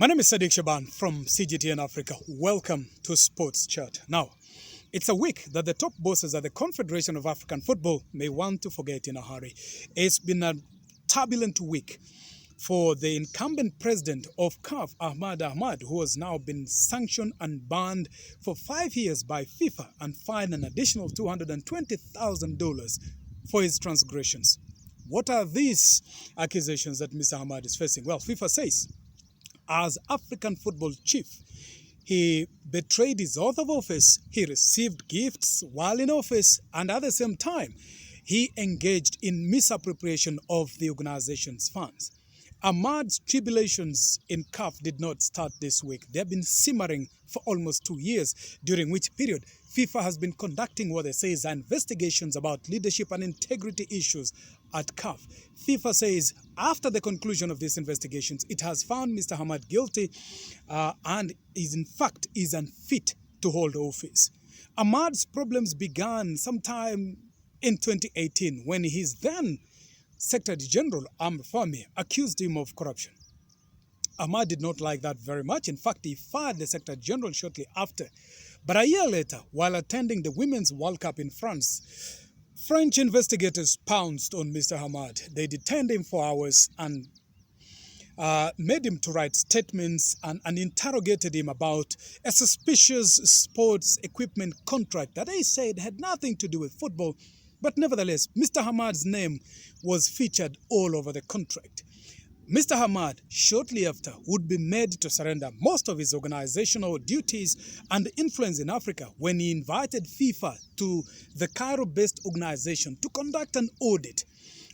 My name is Saddique Shaban from CGTN Africa. Welcome to Sports Chat. Now, it's a week that the top bosses at the Confederation of African Football may want to forget in a hurry. It's been a turbulent week for the incumbent president of CAF, Ahmad Ahmad, who has now been sanctioned and banned for 5 years by FIFA and fined an additional $220,000 for his transgressions. What are these accusations that Mr. Ahmad is facing? Well, FIFA says, as African football chief, he betrayed his oath of office, he received gifts while in office, and at the same time, he engaged in misappropriation of the organization's funds. Ahmad's tribulations in CAF did not start this week. They have been simmering for almost 2 years, during which period FIFA has been conducting what they say is investigations about leadership and integrity issues at CAF. FIFA says after the conclusion of these investigations, it has found Mr. Ahmad guilty and is in fact unfit to hold office. Ahmad's problems began sometime in 2018 when his then Secretary General Ahmad Ahmad accused him of corruption. Ahmad did not like that very much. In fact, he fired the Secretary General shortly after. But a year later, while attending the Women's World Cup in France, French investigators pounced on Mr. Ahmad. They detained him for hours and made him to write statements and interrogated him about a suspicious sports equipment contract that they said had nothing to do with football. But nevertheless, Mr. Ahmad's name was featured all over the contract. Mr. Ahmad, shortly after, would be made to surrender most of his organizational duties and influence in Africa when he invited FIFA to the Cairo-based organization to conduct an audit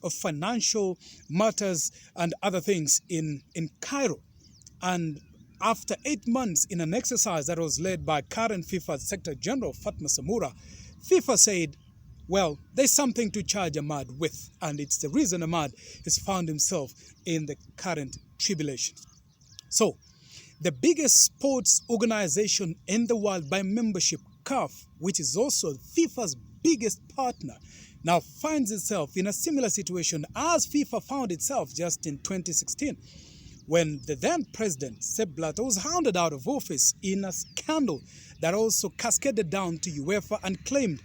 of financial matters and other things in Cairo. And after 8 months in an exercise that was led by current FIFA Secretary General Fatma Samura, FIFA said, well, there's something to charge Ahmad with, and it's the reason Ahmad has found himself in the current tribulation. So, the biggest sports organization in the world by membership, CAF, which is also FIFA's biggest partner, now finds itself in a similar situation as FIFA found itself just in 2016, when the then president, Sepp Blatter, was hounded out of office in a scandal that also cascaded down to UEFA and claimed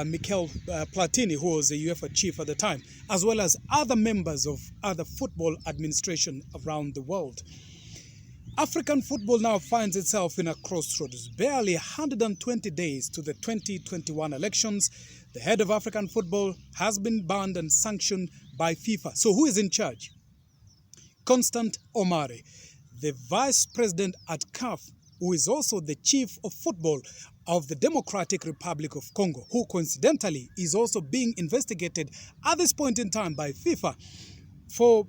Michel Platini, who was the UEFA chief at the time, as well as other members of other football administration around the world. African football now finds itself in a crossroads. Barely 120 days to the 2021 elections, the head of African football has been banned and sanctioned by FIFA. So who is in charge? Constant Omari, the vice president at CAF, who is also the chief of football of the Democratic Republic of Congo, who coincidentally is also being investigated at this point in time by FIFA for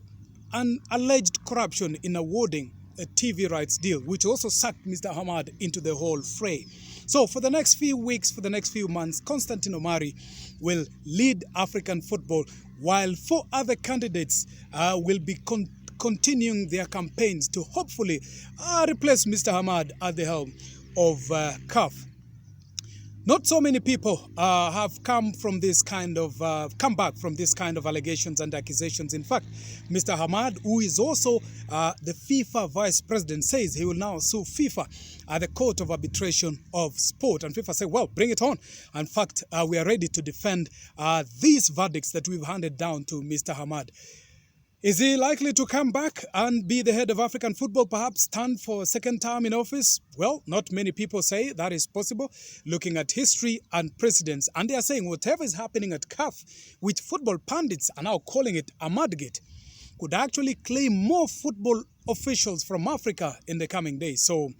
an alleged corruption in awarding a TV rights deal, which also sucked Mr. Ahmad into the whole fray. So for the next few weeks, for the next few months, Constantine Omari will lead African football, while 4 other candidates will be continuing their campaigns to hopefully replace Mr. Ahmad at the helm of CAF. Not so many people have come back from this kind of allegations and accusations. In fact, Mr. Ahmad, who is also the FIFA vice president, says he will now sue FIFA at the Court of Arbitration of Sport. And FIFA say, well, bring it on. In fact, we are ready to defend these verdicts that we've handed down to Mr. Ahmad. Is he likely to come back and be the head of African football, perhaps stand for a second term in office? Well, not many people say that is possible, looking at history and precedents. And they are saying whatever is happening at CAF, which football pundits are now calling it Ahmadgate, could actually claim more football officials from Africa in the coming days. So,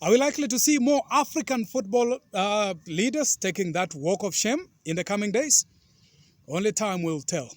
are we likely to see more African football leaders taking that walk of shame in the coming days? Only time will tell.